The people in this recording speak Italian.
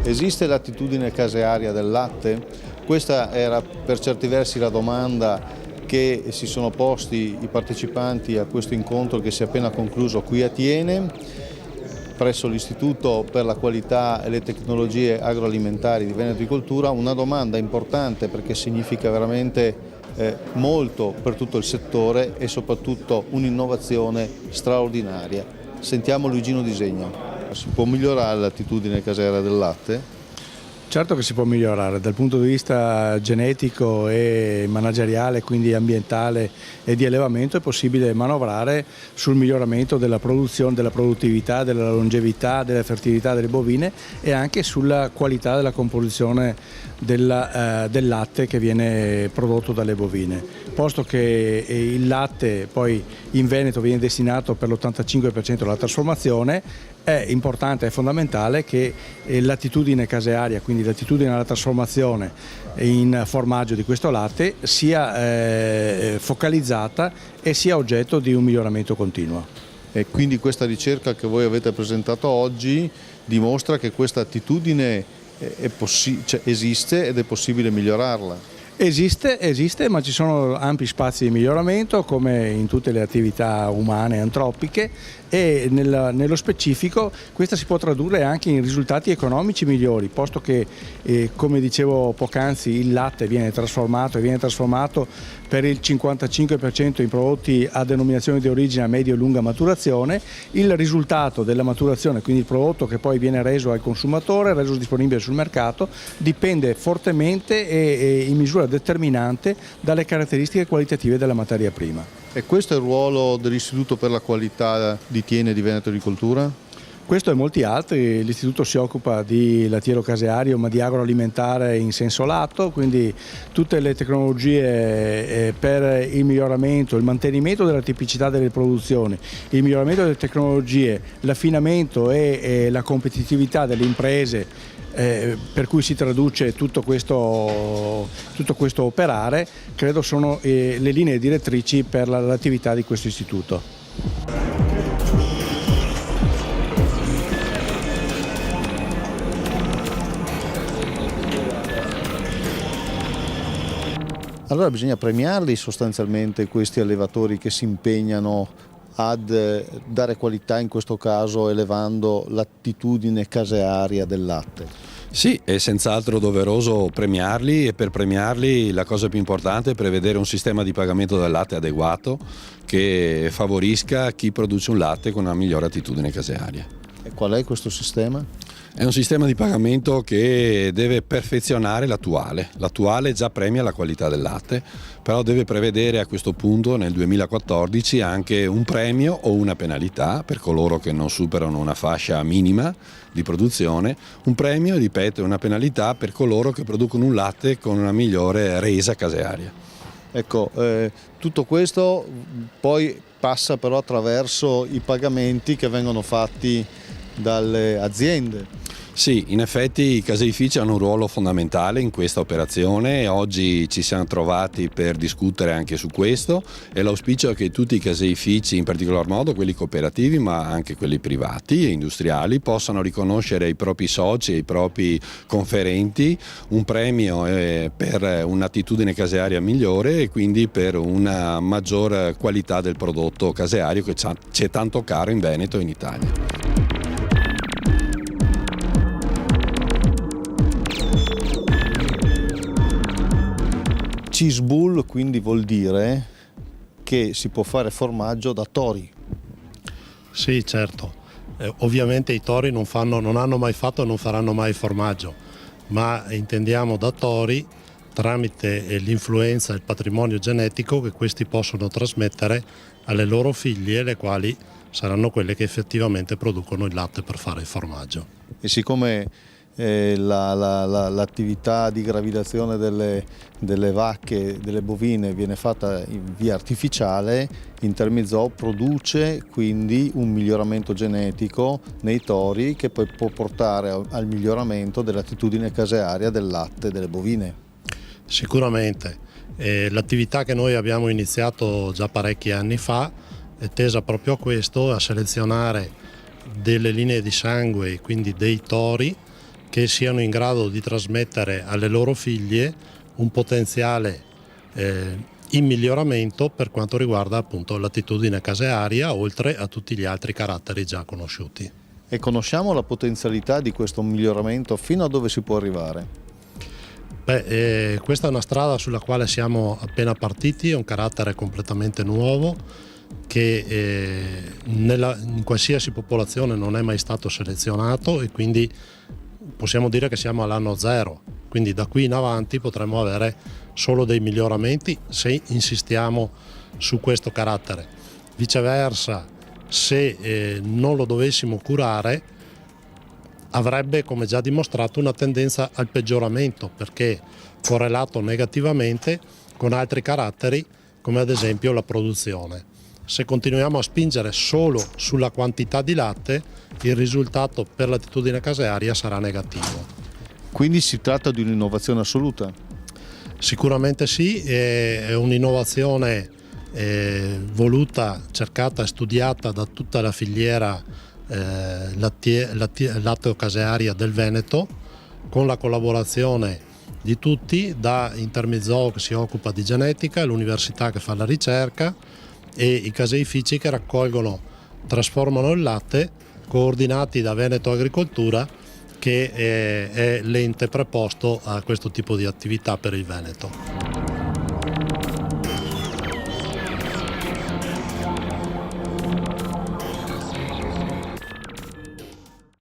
Esiste l'attitudine casearia del latte? Questa era per certi versi la domanda che si sono posti i partecipanti a questo incontro che si è appena concluso qui a Thiene, presso l'Istituto per la Qualità e le Tecnologie Agroalimentari di Veneto di Cultura. Una domanda importante perché significa veramente molto per tutto il settore e soprattutto un'innovazione straordinaria. Sentiamo Luigino Disegno. Si può migliorare l'attitudine casearia del latte? Certo che si può migliorare dal punto di vista genetico e manageriale, quindi ambientale e di allevamento. È possibile manovrare sul miglioramento della produzione, della produttività, della longevità, della fertilità delle bovine e anche sulla qualità della composizione del latte che viene prodotto dalle bovine. Posto che il latte poi in Veneto viene destinato per l'85% alla trasformazione, è importante e fondamentale che l'attitudine casearia, quindi l'attitudine alla trasformazione in formaggio di questo latte, sia focalizzata e sia oggetto di un miglioramento continuo. E quindi questa ricerca che voi avete presentato oggi dimostra che questa attitudine esiste ed è possibile migliorarla. Esiste, ma ci sono ampi spazi di miglioramento come in tutte le attività umane e antropiche, e nello specifico questa si può tradurre anche in risultati economici migliori, posto che come dicevo poc'anzi il latte viene trasformato per il 55% in prodotti a denominazione di origine a medio e lunga maturazione. Il risultato della maturazione, quindi il prodotto che poi viene reso al consumatore, reso disponibile sul mercato, dipende fortemente e in misura determinante dalle caratteristiche qualitative della materia prima. E questo è il ruolo dell'Istituto per la Qualità di Thiene di Veneto di Cultura? Questo e molti altri. L'istituto si occupa di lattiero caseario ma di agroalimentare in senso lato, quindi tutte le tecnologie per il miglioramento, il mantenimento della tipicità delle produzioni, il miglioramento delle tecnologie, l'affinamento e la competitività delle imprese, per cui si traduce tutto questo operare, credo sono le linee direttrici per l'attività di questo istituto. Allora bisogna premiarli sostanzialmente questi allevatori che si impegnano ad dare qualità, in questo caso elevando l'attitudine casearia del latte. Sì, è senz'altro doveroso premiarli, e per premiarli la cosa più importante è prevedere un sistema di pagamento del latte adeguato che favorisca chi produce un latte con una migliore attitudine casearia. E qual è questo sistema? È un sistema di pagamento che deve perfezionare l'attuale. L'attuale già premia la qualità del latte, però deve prevedere a questo punto nel 2014 anche un premio o una penalità per coloro che non superano una fascia minima di produzione, un premio, ripeto, e una penalità per coloro che producono un latte con una migliore resa casearia. Ecco, tutto questo poi passa però attraverso i pagamenti che vengono fatti dalle aziende. Sì, in effetti i caseifici hanno un ruolo fondamentale in questa operazione e oggi ci siamo trovati per discutere anche su questo, e l'auspicio è che tutti i caseifici, in particolar modo quelli cooperativi ma anche quelli privati e industriali, possano riconoscere ai propri soci e ai propri conferenti un premio per un'attitudine casearia migliore e quindi per una maggior qualità del prodotto caseario che c'è tanto caro in Veneto e in Italia. Cheese bull quindi vuol dire che si può fare formaggio da tori. Sì, certo. Ovviamente i tori non hanno mai fatto e non faranno mai formaggio, ma intendiamo da tori tramite l'influenza e il patrimonio genetico che questi possono trasmettere alle loro figlie, le quali saranno quelle che effettivamente producono il latte per fare il formaggio. E siccome l'attività di gravidazione delle vacche, delle bovine viene fatta in via artificiale, Intermizoo produce quindi un miglioramento genetico nei tori che poi può portare al miglioramento dell'attitudine casearia del latte delle bovine. Sicuramente. L'attività che noi abbiamo iniziato già parecchi anni fa è tesa proprio a questo, a selezionare delle linee di sangue, quindi dei tori, che siano in grado di trasmettere alle loro figlie un potenziale in miglioramento per quanto riguarda appunto l'attitudine casearia, oltre a tutti gli altri caratteri già conosciuti. E conosciamo la potenzialità di questo miglioramento, fino a dove si può arrivare? Questa è una strada sulla quale siamo appena partiti, è un carattere completamente nuovo che in qualsiasi popolazione non è mai stato selezionato, e quindi possiamo dire che siamo all'anno zero, quindi da qui in avanti potremo avere solo dei miglioramenti se insistiamo su questo carattere. Viceversa, se non lo dovessimo curare, avrebbe, come già dimostrato, una tendenza al peggioramento, perché correlato negativamente con altri caratteri, come ad esempio la produzione. Se continuiamo a spingere solo sulla quantità di latte, il risultato per l'attitudine casearia sarà negativo. Quindi si tratta di un'innovazione assoluta? Sicuramente sì, è un'innovazione voluta, cercata e studiata da tutta la filiera latteo-casearia del Veneto, con la collaborazione di tutti, da Intermizoo che si occupa di genetica, l'università che fa la ricerca e i caseifici che raccolgono, trasformano il latte, coordinati da Veneto Agricoltura, che è l'ente preposto a questo tipo di attività per il Veneto.